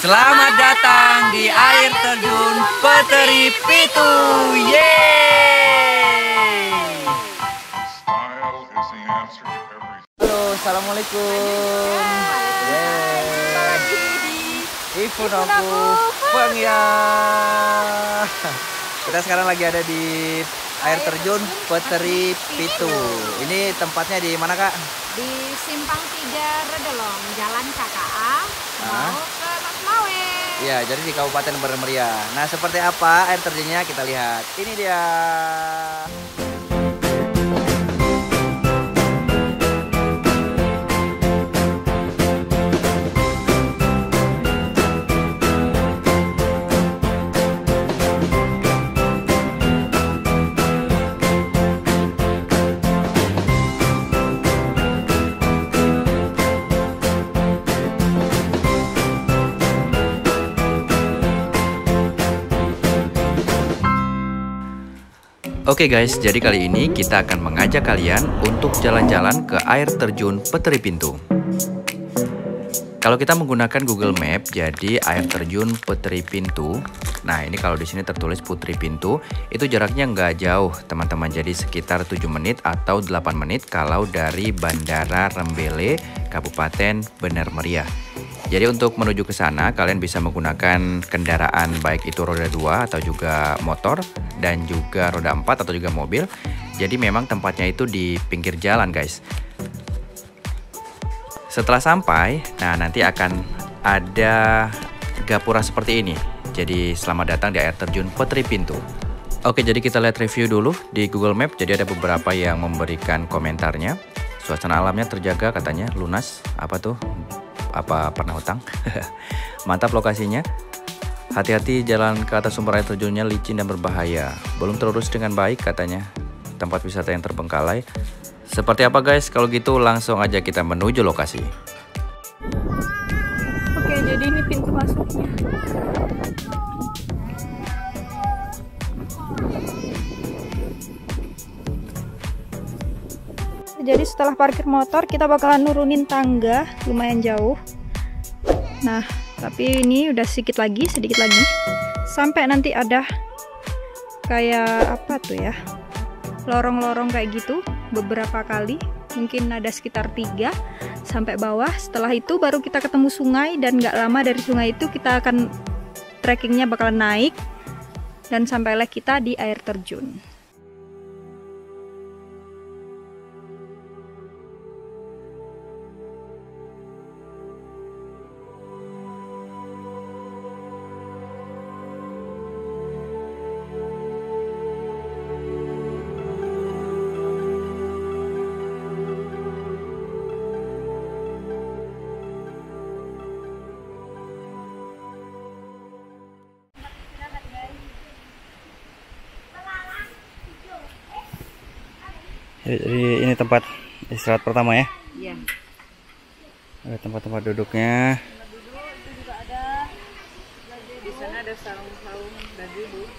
Selamat datang di air terjun Peteri Pitu. Yeay! Halo, assalamualaikum. Ibu aku Pengya. Kita sekarang lagi ada di air terjun Peteri Pitu. Ini tempatnya di mana, Kak? Di Simpang 3 Redelong, Jalan KKA, mau ke Masmawe. Ya, jadi di Kabupaten Bener Meriah. Nah, seperti apa air terjunnya kita lihat. Ini dia. Oke guys, jadi kali ini kita akan mengajak kalian untuk jalan-jalan ke air terjun Peteri Pitu. Kalau kita menggunakan Google Map, jadi air terjun Peteri Pitu. Nah, ini kalau di sini tertulis Putri Pintu, itu jaraknya nggak jauh, teman-teman. Jadi sekitar 7 menit atau 8 menit kalau dari Bandara Rembele, Kabupaten Bener Meriah. Jadi untuk menuju ke sana kalian bisa menggunakan kendaraan baik itu roda 2 atau juga motor dan juga roda 4 atau juga mobil. Jadi memang tempatnya itu di pinggir jalan, guys. Setelah sampai, nah nanti akan ada gapura seperti ini. Jadi selamat datang di air terjun Peteri Pitu. Oke, jadi kita lihat review dulu di Google Map. Jadi ada beberapa yang memberikan komentarnya. Suasana alamnya terjaga katanya, lunas. Apa tuh? Apa pernah hutang? Mantap lokasinya. Hati-hati jalan ke atas sumber air terjunnya licin dan berbahaya. Belum terurus dengan baik katanya. Tempat wisata yang terbengkalai. Seperti apa guys? Kalau gitu langsung aja kita menuju lokasi. Oke, jadi ini pintu masuknya. Jadi setelah parkir motor kita bakalan nurunin tangga lumayan jauh. Nah, tapi ini udah sedikit lagi sampai nanti ada kayak apa tuh ya, lorong-lorong kayak gitu beberapa kali, mungkin ada sekitar 3 sampai bawah. Setelah itu baru kita ketemu sungai, dan nggak lama dari sungai itu kita akan trekkingnya bakalan naik dan sampailah kita di air terjun. Jadi ini tempat istirahat pertama ya? Iya. Ada tempat-tempat duduknya. Tempat duduk itu juga ada. Di sana ada saung-saung dan duduk.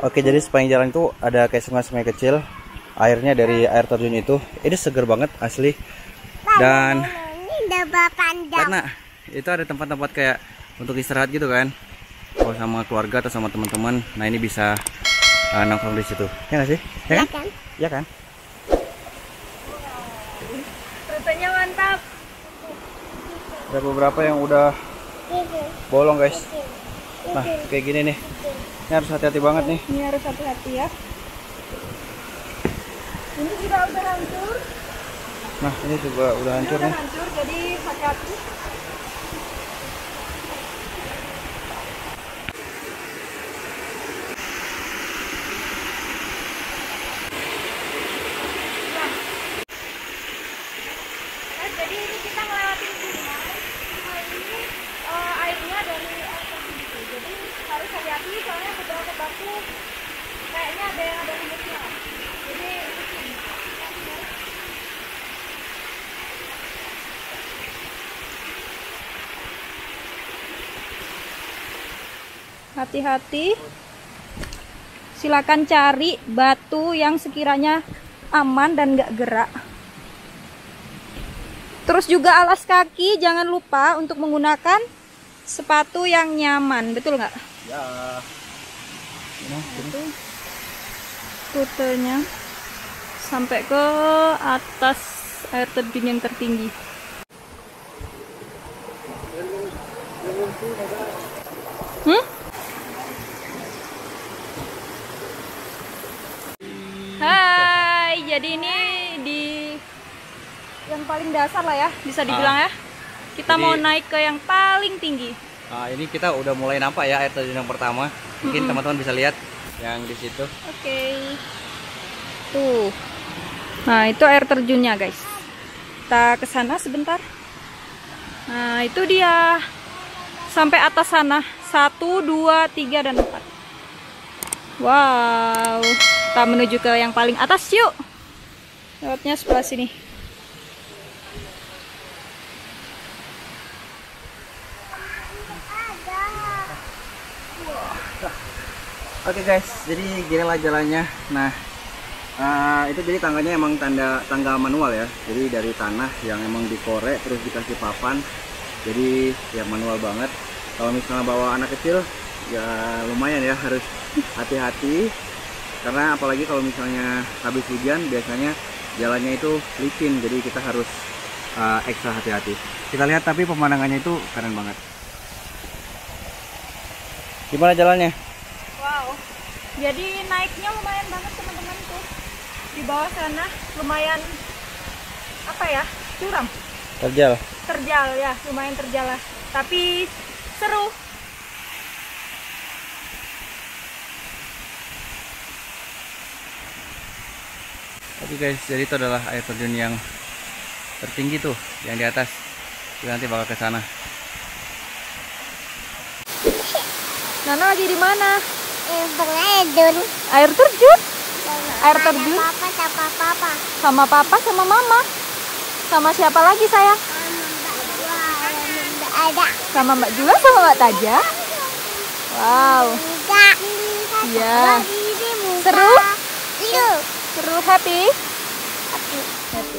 Oke, jadi sepanjang jalan itu ada kayak sungai-sungai kecil. Airnya dari air terjun itu. Ini seger banget asli. Dan karena itu ada tempat-tempat kayak untuk istirahat gitu kan, kalau sama keluarga atau sama teman-teman. Nah, ini bisa nongkrong di situ, ya nggak sih? Ya kan? Ya kan? Rutenya mantap. Ada beberapa yang udah bolong guys. Nah, kayak gini nih. Ini harus hati-hati banget nih. Ini harus hati-hati ya. Ini juga udah hancur. Nah, ini juga udah hancur nih. Hancur, jadi hati-hati. Jadi ini kita ngelewatin sungai. Sungai ini airnya dari air terjun itu. Jadi harus hati-hati soalnya beberapa batu kayaknya ada yang ada lumutnya. Jadi hati-hati. Silakan cari batu yang sekiranya aman dan nggak gerak. Terus juga alas kaki jangan lupa untuk menggunakan sepatu yang nyaman, betul nggak? Ya. Itu rutenya sampai ke atas air terjun yang tertinggi. Hai, jadi ini di yang paling dasar lah ya, bisa dibilang ya. Kita mau naik ke yang paling tinggi. Nah, ini kita udah mulai nampak ya air terjun yang pertama. Mungkin teman-teman bisa lihat yang di situ. Oke. Tuh. Nah, itu air terjunnya, guys. Kita ke sana sebentar. Nah, itu dia. Sampai atas sana. 1, 2, 3, dan 4. Wow. Kita menuju ke yang paling atas, yuk. Lewatnya sebelah sini. Oke guys, jadi ginilah jalannya. Nah, itu jadi tangganya emang tangga manual ya. Jadi dari tanah yang emang dikorek terus dikasih papan. Jadi ya manual banget. Kalau misalnya bawa anak kecil ya lumayan ya, harus hati-hati. Karena apalagi kalau misalnya habis hujan biasanya jalannya itu licin. Jadi kita harus ekstra hati-hati. Kita lihat tapi pemandangannya itu keren banget. Gimana jalannya? Wow, jadi naiknya lumayan banget teman-teman tuh. Di bawah sana lumayan apa ya, curam. Terjal ya, lumayan terjal lah. Tapi seru. Oke guys, jadi itu adalah air terjun yang tertinggi tuh, yang di atas. Kita nanti bakal ke sana. Nana lagi di mana? Terjun. Air terjun? Air terjun? Papa sama papa. Sama papa sama mama. Sama siapa lagi sayang? Ada. Sama Mbak Jula sama Mbak Taja. Wow. Iya. Seru? Seru, happy? Happy.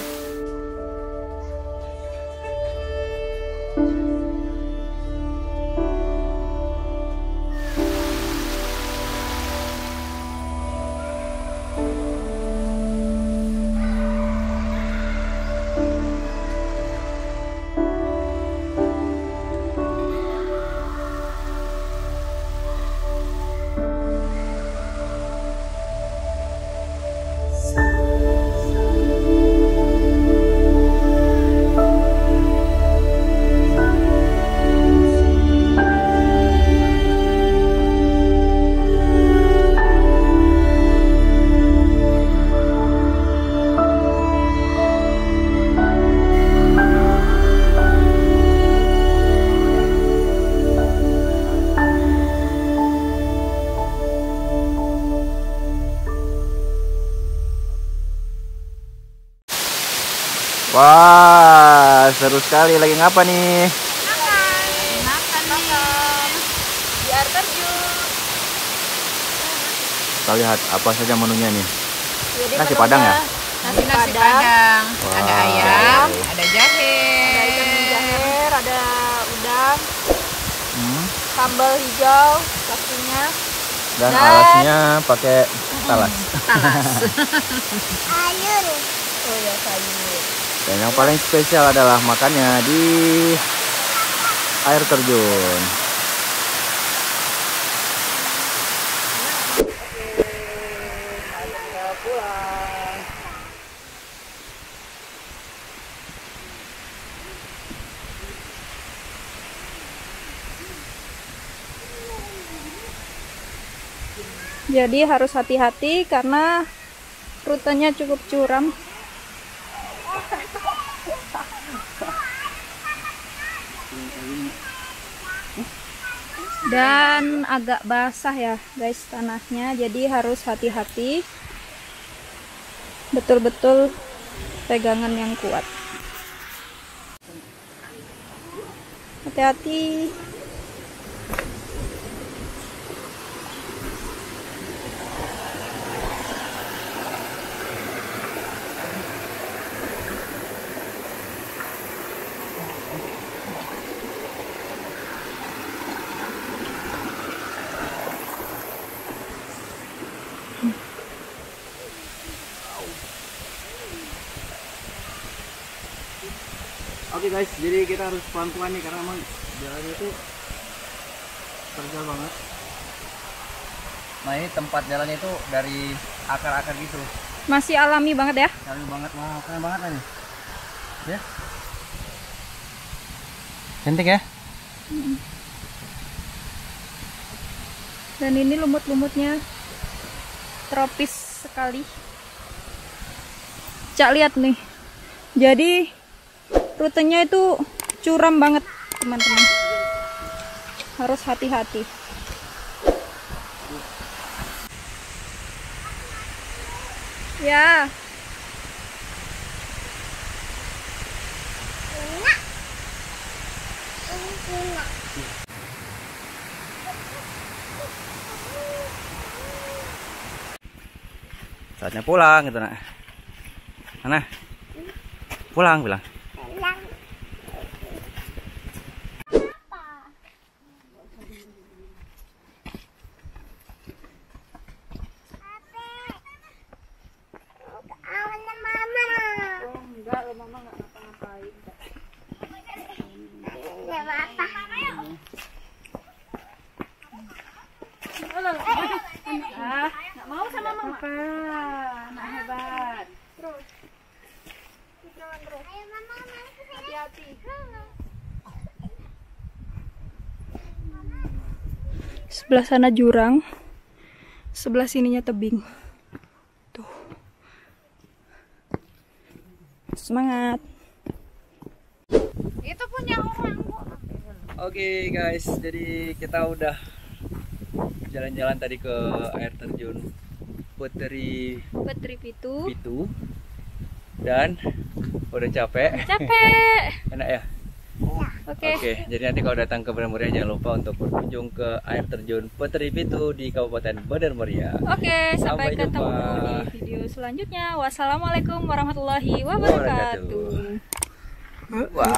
Wah, seru sekali. Lagi ngapa nih? Makan nih. Di air terjun. Kita lihat apa saja menunya nih. Jadi Nasi padang ya? Nasi padang. Wow. Ada ayam, ada jahe, Ada ikan jahe, ada udang, sambal hijau pastinya. Dan alasnya pakai talas. Ayun. Oh ya, sayur. Dan yang paling spesial adalah makannya di air terjun. Jadi harus hati-hati karena rutenya cukup curam. Dan agak basah ya guys tanahnya, jadi harus hati-hati, betul-betul pegangan yang kuat. Hati-hati. Oke guys, jadi kita harus pelan-pelan nih karena emang jalannya itu terjal banget. Nah ini tempat jalannya itu dari akar-akar gitu. Masih alami banget ya? Alami banget, wah keren banget nih. Ya. Cantik ya? Dan ini lumut-lumutnya tropis sekali. Cak lihat nih. Jadi rutenya itu curam banget, teman-teman. Harus hati-hati. Ya. Saatnya pulang gitu nak. Mana? Pulang bilang. Nggak mau sama mama. Nak hebat. Terus. Ayo mama, hati-hati. Sebelah sana jurang, sebelah sininya tebing. Tuh. Semangat. Itu punya orang kok. Oke guys, jadi kita udah jalan-jalan tadi ke air terjun Putri Pitu dan udah capek. Enak ya? Oke, jadi nanti kalau datang ke Bener Meriah jangan lupa untuk berkunjung ke air terjun Putri Pitu di Kabupaten Bener Meriah. Oke, sampai ketemu di video selanjutnya. Wassalamualaikum warahmatullahi wabarakatuh. Wah.